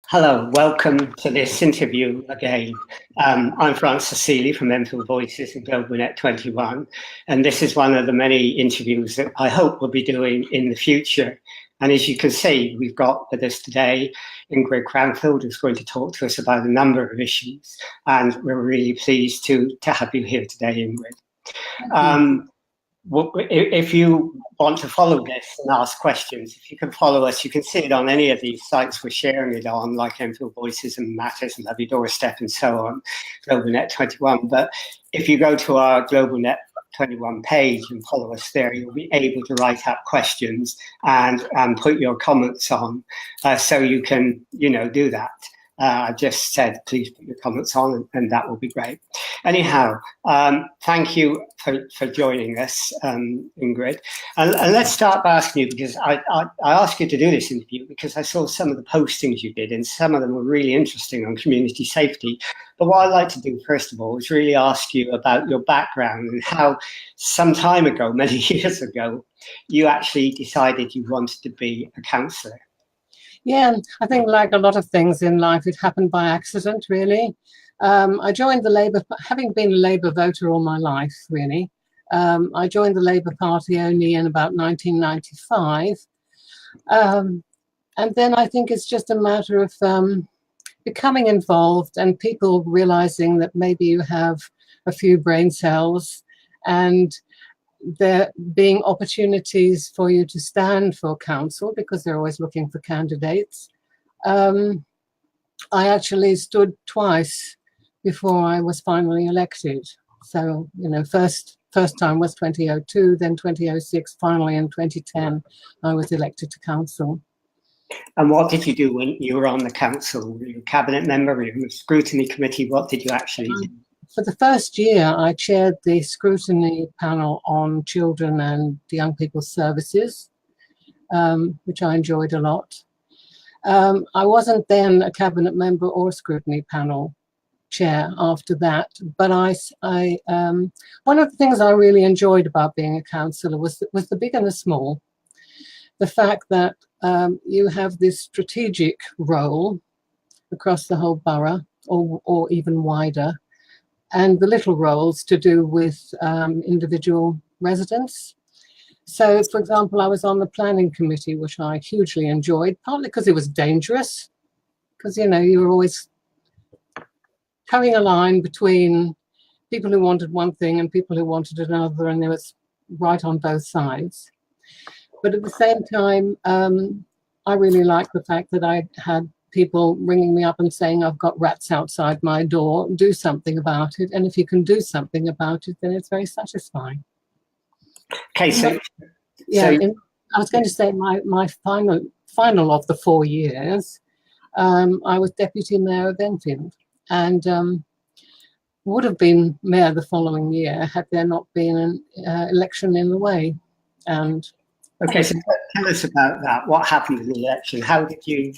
Hello, welcome to this interview again. I'm Francis Seeley from Enfield Voices and GlobalNet 21, and this is one of the many interviews that I hope we'll be doing in the future. And as you can see, we've got with us today Ingrid Cranfield, who's going to talk to us about a number of issues, and we're really pleased to have you here today, Ingrid. If you want to follow this and ask questions, if you can follow us, you can see it on any of these sites we're sharing it on, like Enfield Voices and Matters and Lovely Doorstep and so on, GlobalNet 21. But if you go to our GlobalNet 21 page and follow us there, you'll be able to write up questions and put your comments on, so you can, do that. I just said, please put your comments on, and that will be great. Anyhow, thank you for joining us, Ingrid. And let's start by asking you, because I asked you to do this interview because I saw some of the postings you did, and some of them were really interesting on community safety. But what I'd like to do, first of all, is really ask you about your background and how some time ago, many years ago, you actually decided you wanted to be a counsellor. Yeah, I think like a lot of things in life, it happened by accident, really. I joined the Labour, having been a Labour voter all my life, really. I joined the Labour Party only in about 1995. And then I think it's just a matter of becoming involved and people realising that maybe you have a few brain cells and there being opportunities for you to stand for council because they're always looking for candidates. I actually stood twice before I was finally elected. So, first time was 2002, then 2006, finally in 2010, I was elected to council. And what did you do when you were on the council? Were you a cabinet member? Were you on the scrutiny committee? What did you actually do? For the first year, I chaired the scrutiny panel on children and young people's services, which I enjoyed a lot. I wasn't then a cabinet member or scrutiny panel chair after that, but one of the things I really enjoyed about being a councillor was the big and the small. The fact that you have this strategic role across the whole borough or even wider, and the little roles to do with individual residents. So, for example, I was on the planning committee, which I hugely enjoyed, partly because it was dangerous, because, you were always towing a line between people who wanted one thing and people who wanted another, and there was right on both sides. But at the same time, I really liked the fact that I had people ringing me up and saying, I've got rats outside my door, do something about it. And if you can do something about it, then it's very satisfying. Okay, so... I was going to say my final of the 4 years, I was deputy mayor of Enfield and would have been mayor the following year had there not been an election in the way. And okay, so tell us about that. What happened in the election?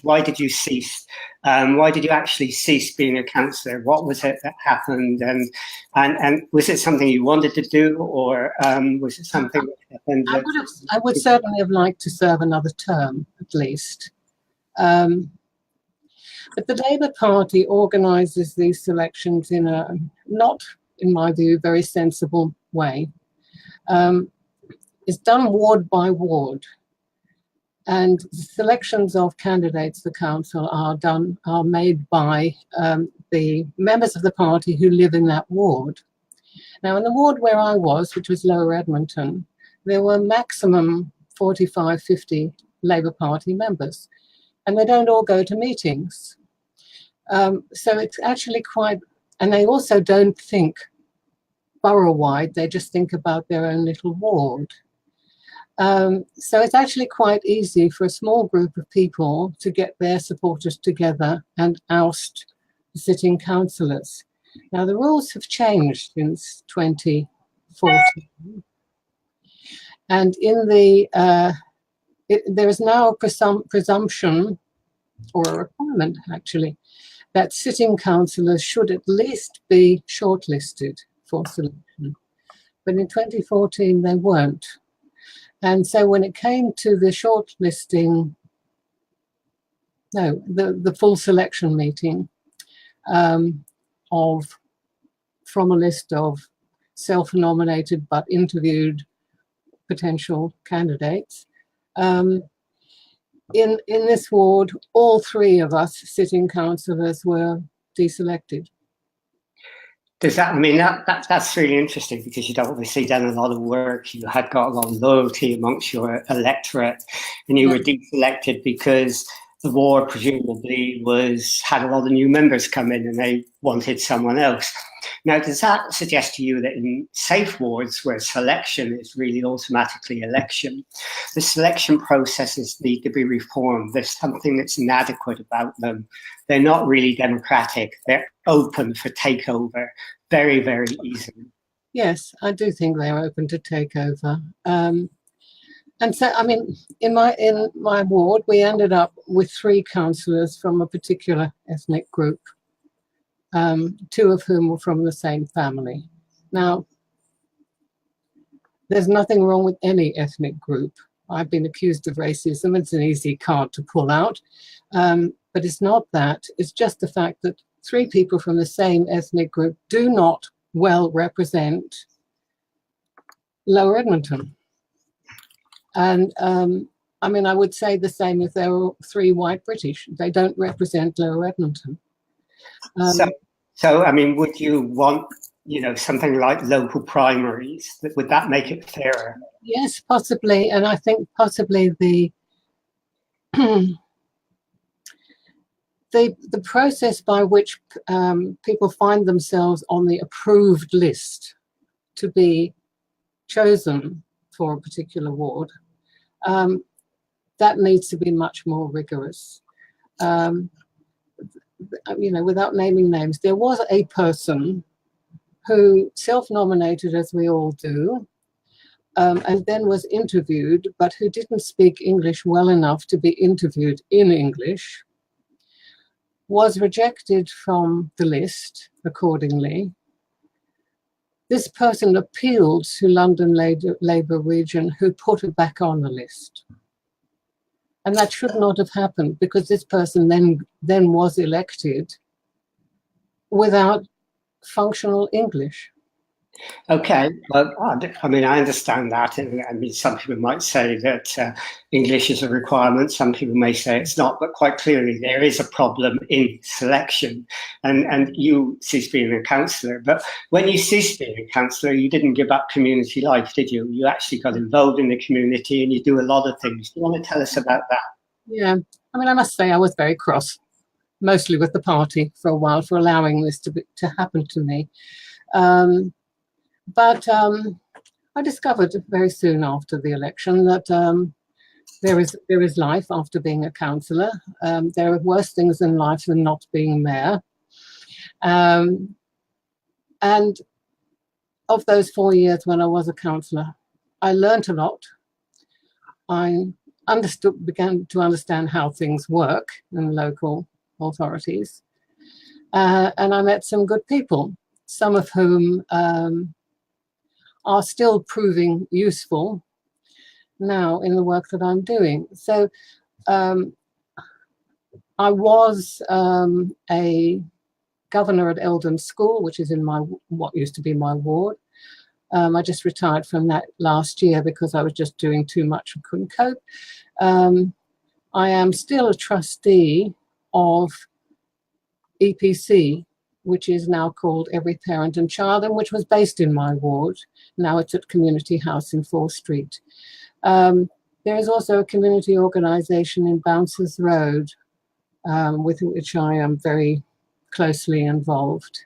Why did you cease? Why did you actually cease being a councillor? What was it that happened? And was it something you wanted to do, or was it something that happened? I would certainly have liked to serve another term, at least. But the Labour Party organises these selections in a, not, in my view, very sensible way. It's done ward by ward, and selections of candidates for council are made by the members of the party who live in that ward. Now, in the ward where I was, which was Lower Edmonton, there were maximum 45, 50 Labour Party members, and they don't all go to meetings. So it's actually quite, and they also don't think borough-wide, they just think about their own little ward. So it's actually quite easy for a small group of people to get their supporters together and oust the sitting councillors. Now, the rules have changed since 2014. And in there is now a presumption, or a requirement actually, that sitting councillors should at least be shortlisted for selection. But in 2014, they weren't. And so when it came to the shortlisting no, the full selection meeting from a list of self-nominated but interviewed potential candidates. In this ward, all three of us sitting councillors were deselected. Does that, I mean, that's really interesting, because you'd obviously done a lot of work, you had got a lot of loyalty amongst your electorate, and you were deselected because the ward presumably had a lot of new members come in and they wanted someone else. Now, does that suggest to you that in safe wards where selection is really automatically election, the selection processes need to be reformed? There's something that's inadequate about them. They're not really democratic. They're open for takeover very, very easily. Yes, I do think they're open to takeover. And so, I mean, in my ward, we ended up with 3 councillors from a particular ethnic group, 2 of whom were from the same family. Now, there's nothing wrong with any ethnic group. I've been accused of racism. It's an easy card to pull out. But it's not that. It's just the fact that 3 people from the same ethnic group do not well represent Lower Edmonton. And I mean, I would say the same if there were 3 white British. They don't represent Lower Edmonton. So, I mean, would you want, something like local primaries? Would that make it fairer? Yes, possibly. And I think possibly the the process by which people find themselves on the approved list to be chosen for a particular ward, that needs to be much more rigorous. Without naming names, there was a person who self-nominated, as we all do, and then was interviewed, but who didn't speak English well enough to be interviewed in English, was rejected from the list accordingly. This person appealed to London Labour Region, who put her back on the list. And that should not have happened, because this person then was elected without functional English. Okay, well, I mean, I understand that. I mean, some people might say that English is a requirement. Some people may say it's not, but quite clearly there is a problem in selection. And you ceased being a councillor, but when you ceased being a councillor, you didn't give up community life, did you? You actually got involved in the community and you do a lot of things. Do you want to tell us about that? Yeah, I mean, I must say I was very cross, mostly with the party for a while, for allowing this to happen to me. But I discovered very soon after the election that there is life after being a councillor. There are worse things in life than not being mayor. And of those 4 years when I was a councillor, I learnt a lot. I began to understand how things work in local authorities. And I met some good people, some of whom are still proving useful now in the work that I'm doing. So I was a governor at Eldon School, which is in what used to be my ward. I just retired from that last year because I was just doing too much and couldn't cope. I am still a trustee of EPC, which is now called Every Parent and Child, and which was based in my ward. Now it's at Community House in 4th Street. There is also a community organisation in Bouncers Road, with which I am very closely involved.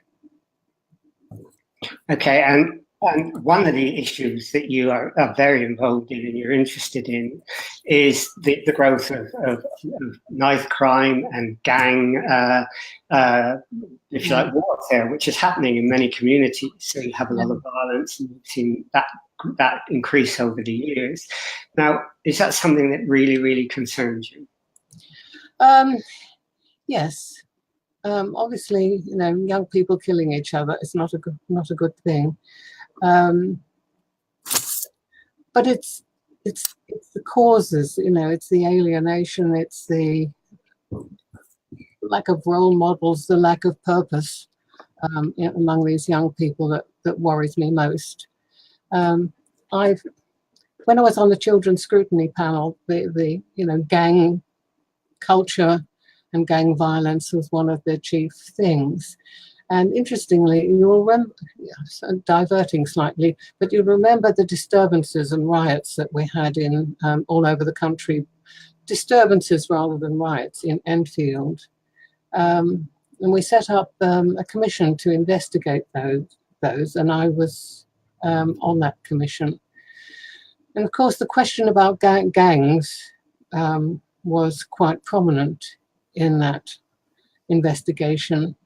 Okay, and one of the issues that you are very involved in and you're interested in is the growth of knife crime and gang, if you like, warfare, which is happening in many communities. So you have a lot of violence, and we've seen that increase over the years. Now, is that something that really, really concerns you? Yes. Obviously, young people killing each other is not a good thing. But it's the causes, it's the alienation, it's the lack of role models, the lack of purpose among these young people that worries me most. When I was on the children's scrutiny panel, the gang culture and gang violence was one of the chief things. And interestingly, you'll remember, diverting slightly, but you'll remember the disturbances and riots that we had in all over the country, disturbances rather than riots in Enfield. And we set up a commission to investigate those, and I was on that commission. And of course, the question about gangs was quite prominent in that investigation.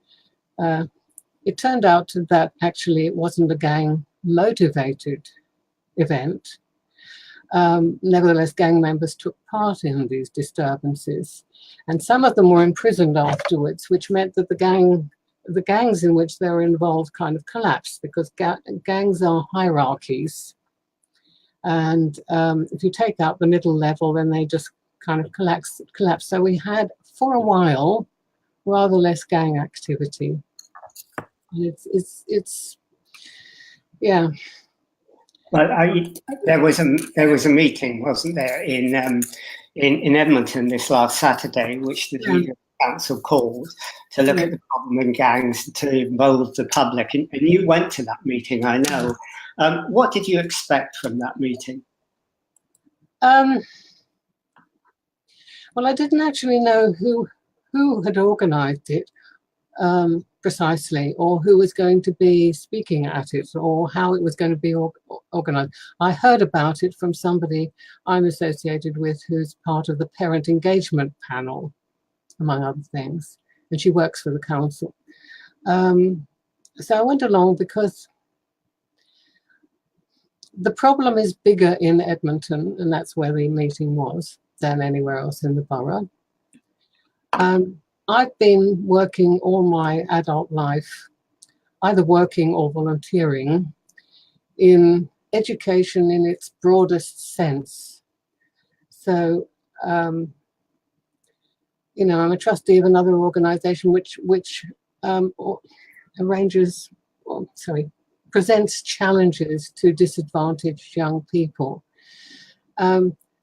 It turned out that actually it wasn't a gang-motivated event. Nevertheless, gang members took part in these disturbances, and some of them were imprisoned afterwards, which meant that the gangs in which they were involved kind of collapsed, because gangs are hierarchies. And if you take out the middle level, then they just kind of collapse. So we had, for a while, rather less gang activity. And it's yeah. Well, there was a meeting, wasn't there, in Edmonton this last Saturday, which the Leader Council called to look at the problem in gangs, to involve the public, and you went to that meeting, I know. What did you expect from that meeting? Well, I didn't actually know who had organised it precisely, or who was going to be speaking at it, or how it was going to be organised. I heard about it from somebody I'm associated with, who's part of the parent engagement panel, among other things, and she works for the council. So I went along because the problem is bigger in Edmonton, and that's where the meeting was, than anywhere else in the borough. I've been working all my adult life, either working or volunteering, in education in its broadest sense. So, I'm a trustee of another organisation which presents challenges to disadvantaged young people.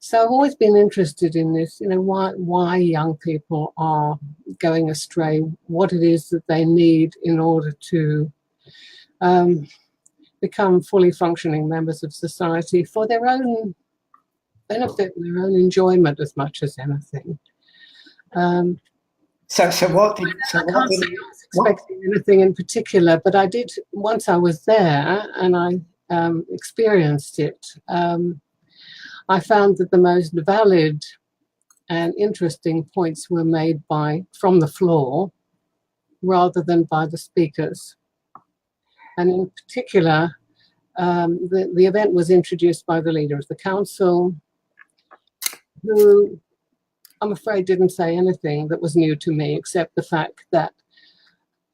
So I've always been interested in this, why young people are going astray, what it is that they need in order to become fully functioning members of society for their own benefit and their own enjoyment as much as anything. I was expecting anything in particular, but I did, once I was there and I experienced it, I found that the most valid and interesting points were made from the floor rather than by the speakers. And in particular, the event was introduced by the leader of the council, who I'm afraid didn't say anything that was new to me, except the fact that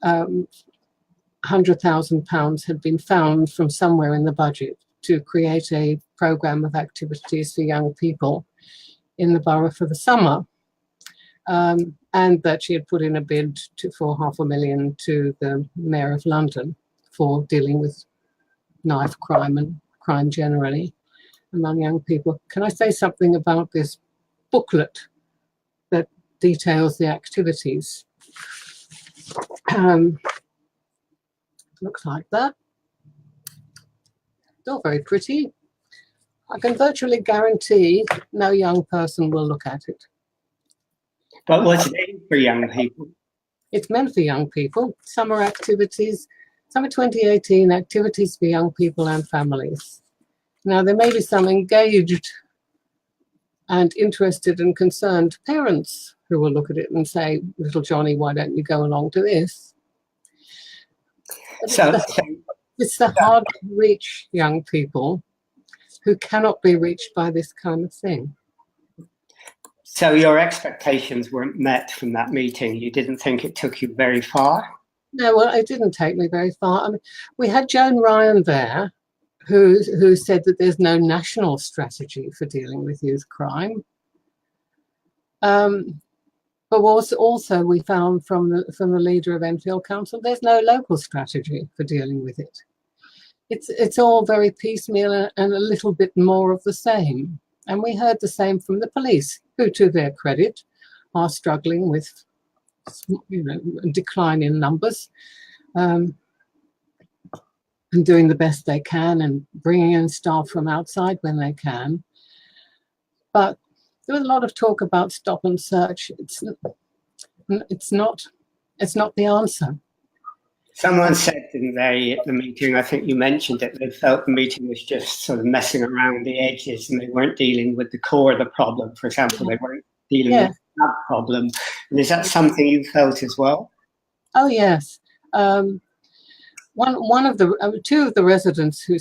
£100,000 had been found from somewhere in the budget to create a programme of activities for young people in the borough for the summer, and that she had put in a bid for £500,000 to the Mayor of London for dealing with knife crime and crime generally among young people. Can I say something about this booklet that details the activities? Looks like that. Still very pretty. I can virtually guarantee no young person will look at it. But what's it aimed for young people? It's meant for young people. Summer activities, summer 2018 activities for young people and families. Now, there may be some engaged and interested and concerned parents who will look at it and say, little Johnny, why don't you go along to this? It's the hard to reach young people who cannot be reached by this kind of thing. So your expectations weren't met from that meeting? You didn't think it took you very far? No, well, it didn't take me very far. I mean, we had Joan Ryan there, who said that there's no national strategy for dealing with youth crime. But also we found from the leader of Enfield Council, there's no local strategy for dealing with it. It's all very piecemeal and a little bit more of the same. And we heard the same from the police, who, to their credit, are struggling with, decline in numbers, and doing the best they can and bringing in staff from outside when they can. But there was a lot of talk about stop and search. It's not the answer. Someone said, didn't they, at the meeting, I think you mentioned it, they felt the meeting was just sort of messing around the edges and they weren't dealing with the core of the problem. For example, they weren't dealing with that problem. And is that something you felt as well? Oh, yes. Two of the residents who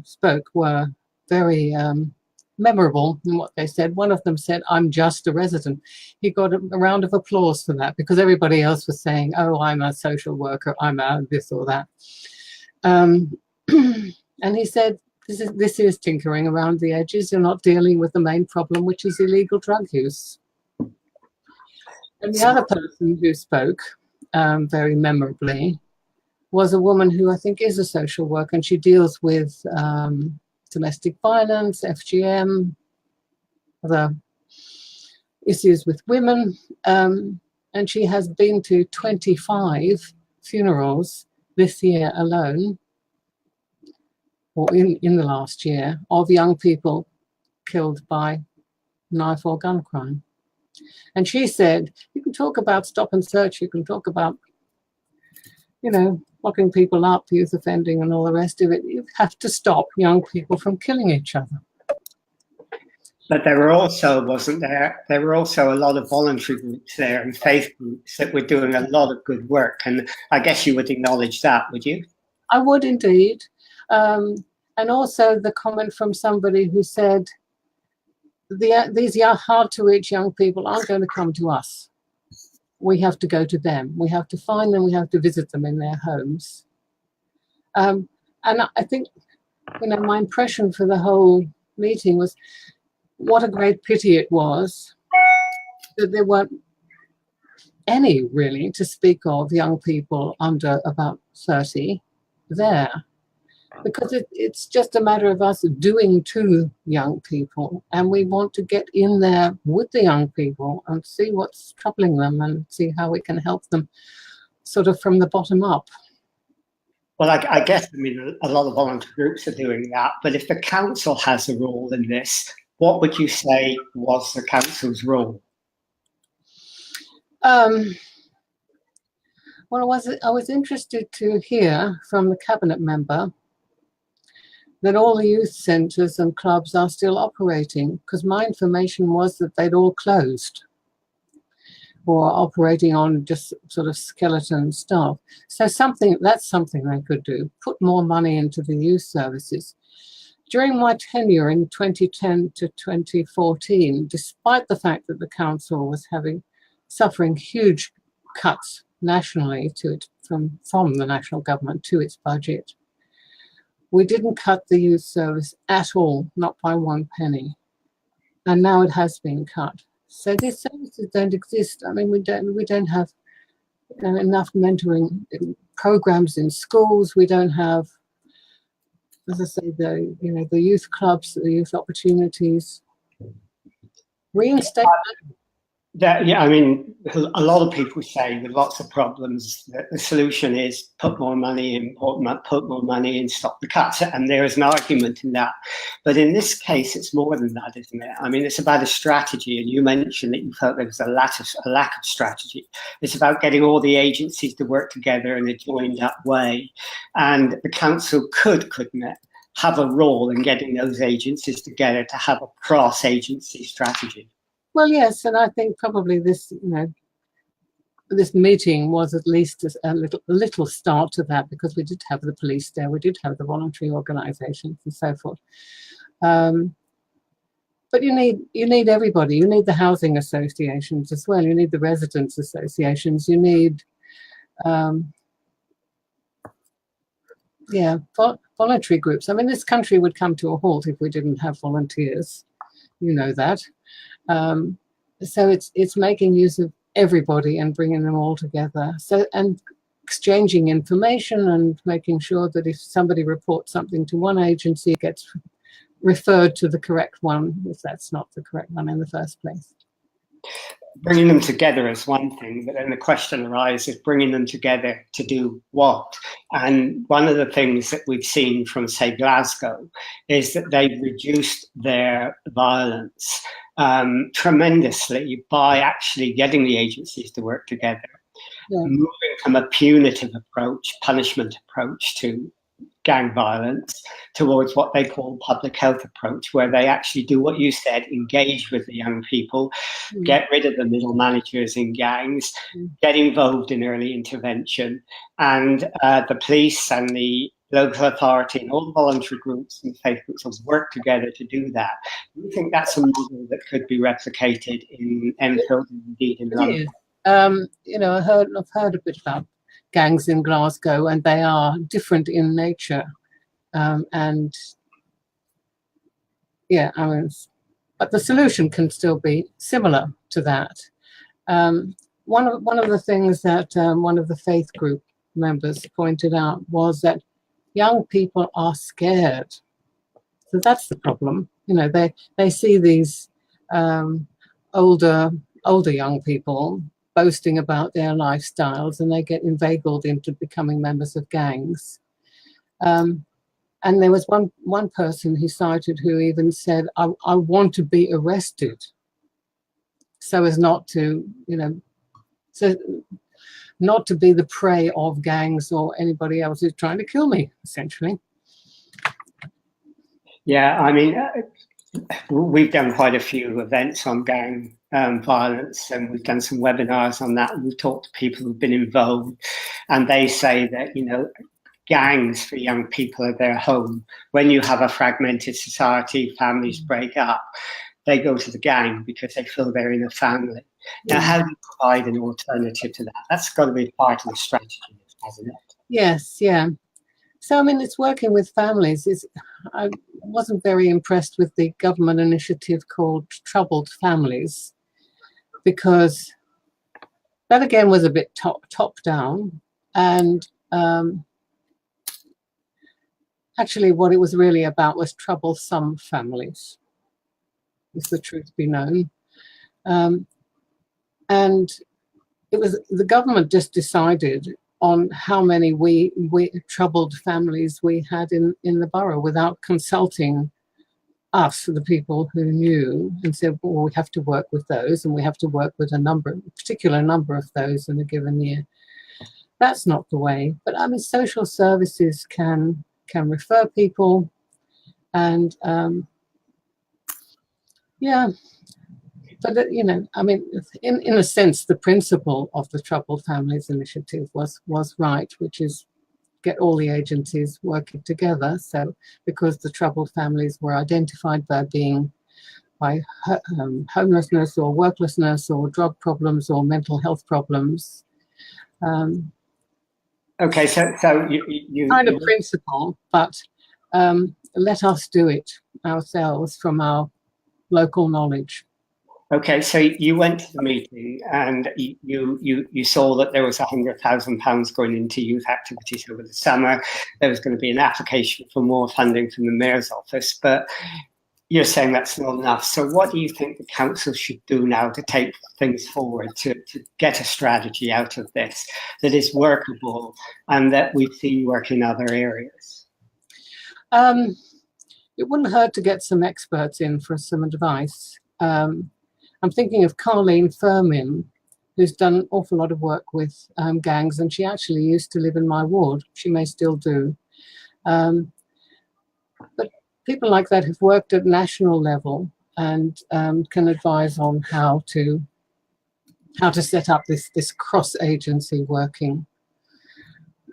spoke were very memorable in what they said. One of them said, "I'm just a resident." He got a round of applause for that because everybody else was saying, "Oh, I'm a social worker, I'm a this or that." And he said, this is tinkering around the edges. You're not dealing with the main problem, which is illegal drug use. And the other person who spoke very memorably was a woman who I think is a social worker, and she deals with domestic violence, FGM, other issues with women. And she has been to 25 funerals this year alone, or in the last year, of young people killed by knife or gun crime. And she said, you can talk about stop and search, you can talk about, locking people up, youth offending and all the rest of it. You have to stop young people from killing each other. But there were also, wasn't there? There were also a lot of voluntary groups there and faith groups that were doing a lot of good work. And I guess you would acknowledge that, would you? I would indeed. And also the comment from somebody who said, these hard to reach young people aren't going to come to us. We have to go to them. We have to find them. We have to visit them in their homes. And I think, my impression for the whole meeting was what a great pity it was that there weren't any really to speak of young people under about 30 there. Because it's just a matter of us doing to young people, and we want to get in there with the young people and see what's troubling them and see how we can help them sort of from the bottom up. Well, I guess, a lot of volunteer groups are doing that, but if the council has a role in this, what would you say was the council's role? Well, I was interested to hear from the cabinet member that all the youth centres and clubs are still operating, because my information was that they'd all closed or operating on just sort of skeleton staff. So that's something they could do, put more money into the youth services. During my tenure in 2010 to 2014, despite the fact that the council was suffering huge cuts nationally to it from the national government to its budget, we didn't cut the youth service at all, not by 1 penny. And now it has been cut. So these services don't exist. We don't have enough mentoring programs in schools. We don't have, as I say, the youth clubs, the youth opportunities. Reinstate. A lot of people say with lots of problems that the solution is put more money in, stop the cuts. And there is an argument in that. But in this case, it's more than that, isn't it? It's about a strategy. And you mentioned that you felt there was a lack of strategy. It's about getting all the agencies to work together in a joined up way. And the council couldn't it, have a role in getting those agencies together to have a cross-agency strategy. Well, yes, and I think probably this meeting was at least a little start to that, because we did have the police there, we did have the voluntary organisations and so forth. But you need everybody. You need the housing associations as well. You need the residents' associations. You need, voluntary groups. This country would come to a halt if we didn't have volunteers. You know that. So it's making use of everybody and bringing them all together. So, and exchanging information and making sure that if somebody reports something to one agency, it gets referred to the correct one, if that's not the correct one in the first place. Bringing them together is one thing, but then the question arises, bringing them together to do what? And one of the things that we've seen from, say, Glasgow is that they've reduced their violence tremendously by actually getting the agencies to work together, moving from a punitive approach, punishment approach to gang violence towards what they call public health approach, where they actually do what you said, engage with the young people, get rid of the middle managers in gangs, get involved in early intervention, and the police and the local authority and all the voluntary groups and faith groups will work together to do that. Do you think that's a model that could be replicated in Enfield and indeed in London? You know, I've heard a bit about gangs in Glasgow, and they are different in nature, and yeah, I mean, but the solution can still be similar to that. One of the things that one of the faith group members pointed out was that young people are scared. So that's the problem. You know, they see these older young people boasting about their lifestyles, and they get inveigled into becoming members of gangs. And there was one person he cited who even said, I want to be arrested so as not to, you know, so not to be the prey of gangs or anybody else who's trying to kill me, essentially. Yeah, I mean, we've done quite a few events on gang violence, and we've done some webinars on that, and we've talked to people who've been involved, and they say that, you know, gangs for young people are their home. When you have a fragmented society, families break up, they go to the gang because they feel they're in a family. Now, how do you provide an alternative to that? That's got to be part of the strategy, hasn't it? Yes, yeah. So, I mean, it's working with families. I wasn't very impressed with the government initiative called Troubled Families, because that again was a bit top down, and actually what it was really about was troublesome families, if the truth be known. And it was the government just decided on how many we troubled families we had in the borough without consulting us, the people who knew, and said, well, we have to work with those, and we have to work with a particular number of those in a given year. That's not the way. But I mean, social services can refer people, and yeah. But you know, I mean, in a sense, the principle of the Troubled Families Initiative was right, which is get all the agencies working together. So, because the troubled families were identified by homelessness or worklessness or drug problems or mental health problems. Okay, so you kind of principle, but let us do it ourselves from our local knowledge. Okay, so you went to the meeting and you saw that there was £100,000 going into youth activities over the summer. There was going to be an application for more funding from the Mayor's office, but you're saying that's not enough. So what do you think the council should do now to take things forward, to get a strategy out of this that is workable and that we've seen work in other areas? It wouldn't hurt to get some experts in for some advice. I'm thinking of Carleen Firmin, who's done an awful lot of work with gangs, and she actually used to live in my ward. She may still do. But people like that have worked at national level and can advise on how to set up this cross-agency working.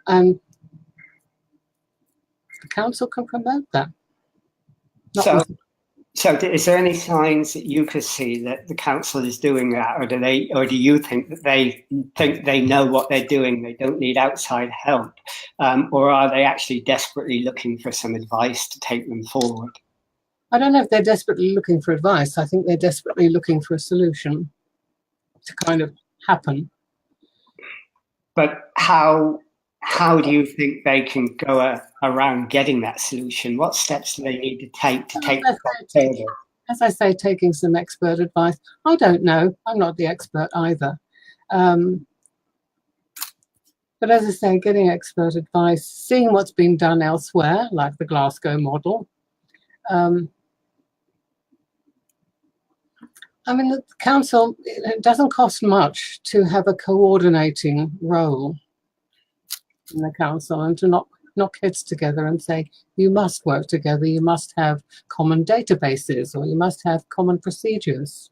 And the council can promote that. So is there any signs that you could see that the council is doing that, or do you think that they know what they're doing, they don't need outside help, or are they actually desperately looking for some advice to take them forward? I don't know if they're desperately looking for advice. I think they're desperately looking for a solution to kind of happen. But how do you think they can go around getting that solution? What steps do they need to take the further? As I say, taking some expert advice. I don't know. I'm not the expert either. But as I say, getting expert advice, seeing what's been done elsewhere, like the Glasgow model. I mean, the council, it doesn't cost much to have a coordinating role in the council and to knock heads together and say, you must work together, you must have common databases, or you must have common procedures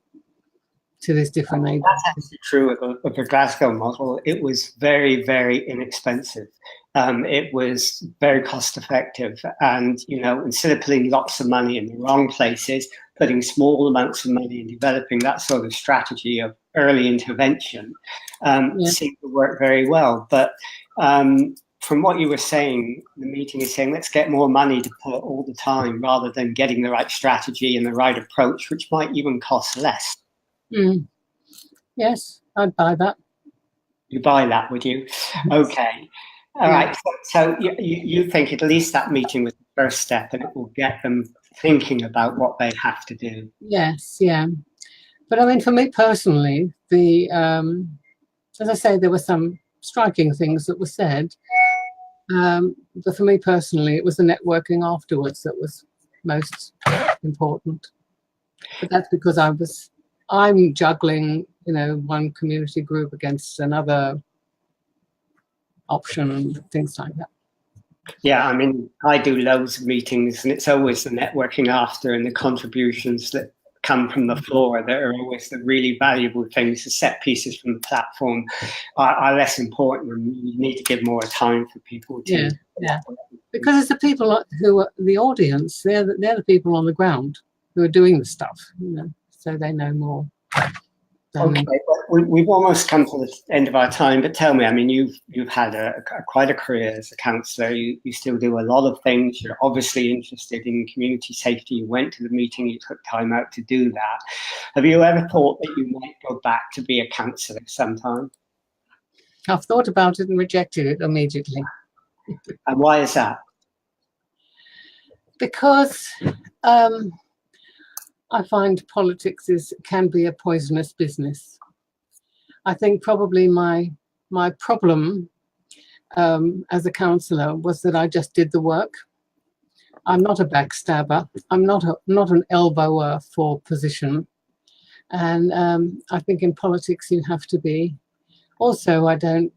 to these different agencies. That's actually true of the Glasgow model. It was very, very inexpensive. It was very cost effective. And, you know, instead of putting lots of money in the wrong places, putting small amounts of money in developing that sort of strategy of early intervention seemed to work very well. But from what you were saying, the meeting is saying, let's get more money to put all the time rather than getting the right strategy and the right approach, which might even cost less. Mm. Yes, I'd buy that. You buy that, would you? Okay. All right. So you think at least that meeting was the first step and it will get them thinking about what they have to do. Yes, yeah. But I mean, for me personally, as I say, there were some striking things that were said. But for me personally, it was the networking afterwards that was most important. But that's because I'm juggling, you know, one community group against another option and things like that. Yeah, I mean, I do loads of meetings and it's always the networking after and the contributions that come from the floor that are always the really valuable things. The set pieces from the platform are less important, and you need to give more time for people to... Yeah. Because it's the people who are the audience, they're the people on the ground who are doing the stuff, you know, so they know more. Okay, well, we've almost come to the end of our time, but tell me, I mean, you've had quite a career as a councillor. You still do a lot of things. You're obviously interested in community safety. You went to the meeting, you took time out to do that. Have you ever thought that you might go back to be a councillor sometime? I've thought about it and rejected it immediately. And why is that? Because I find politics can be a poisonous business. I think probably my problem as a councillor was that I just did the work. I'm not a backstabber. I'm not an elbower for position. And I think in politics you have to be. Also, I don't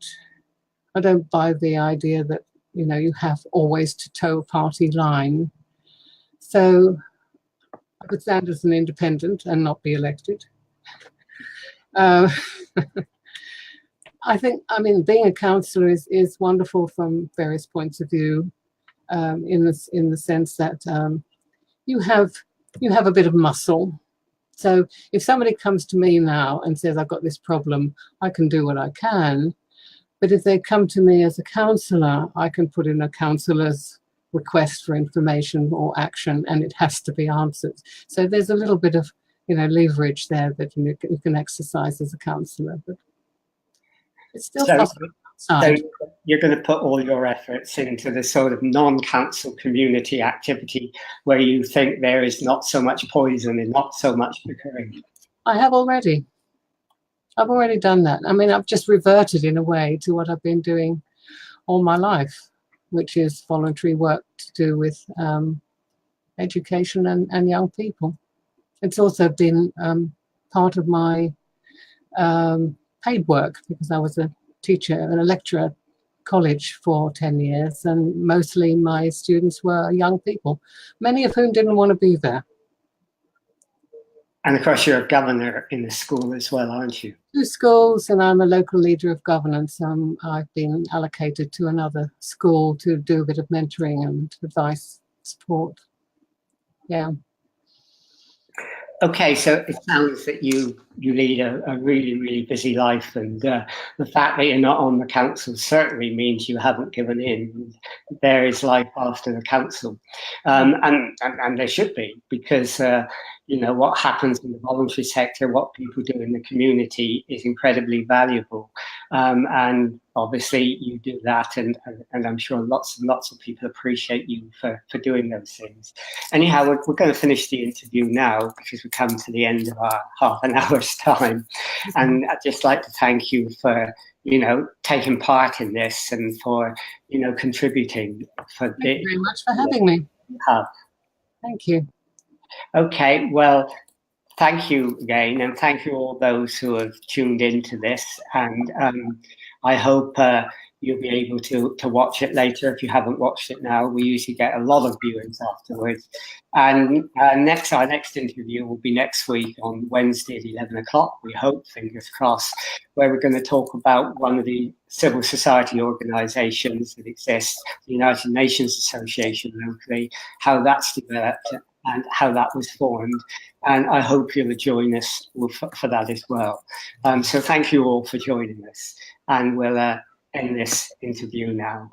buy the idea that, you know, you have always to toe a party line. So I could stand as an independent and not be elected. I think, I mean, being a councillor is wonderful from various points of view, in the sense that you have a bit of muscle. So if somebody comes to me now and says, I've got this problem, I can do what I can. But if they come to me as a councillor, I can put in a councillor's request for information or action, and it has to be answered. So there's a little bit of, you know, leverage there that you can exercise as a councillor, but it's still possible. So you're going to put all your efforts into the sort of non-council community activity where you think there is not so much poison and not so much bickering. I have already. I've already done that. I mean, I've just reverted in a way to what I've been doing all my life, which is voluntary work to do with education and young people. It's also been part of my paid work, because I was a teacher and a lecturer at college for 10 years, and mostly my students were young people, many of whom didn't want to be there. And of course, you're a governor in the school as well, aren't you? 2 schools, and I'm a local leader of governance. I've been allocated to another school to do a bit of mentoring and advice support. Yeah. Okay, so it sounds that you you lead a really, really busy life, and the fact that you're not on the council certainly means you haven't given in. There is life after the council, and there should be, because what happens in the voluntary sector, what people do in the community, is incredibly valuable, and obviously you do that, and I'm sure lots and lots of people appreciate you for doing those things. Anyhow, we're going to finish the interview now, because we come to the end of our half an hour's time, and I'd just like to thank you for taking part in this, and for contributing. Thank you very much for having me. Thank you. Okay, well, thank you again, and thank you all those who have tuned into this, and I hope you'll be able to watch it later if you haven't watched it now. We usually get a lot of viewings afterwards, and our next interview will be next week on Wednesday at 11 o'clock, we hope, fingers crossed, where we're going to talk about one of the civil society organisations that exists, the United Nations Association locally, how that's developed and how that was formed. And I hope you'll join us for that as well. So thank you all for joining us, and we'll end this interview now.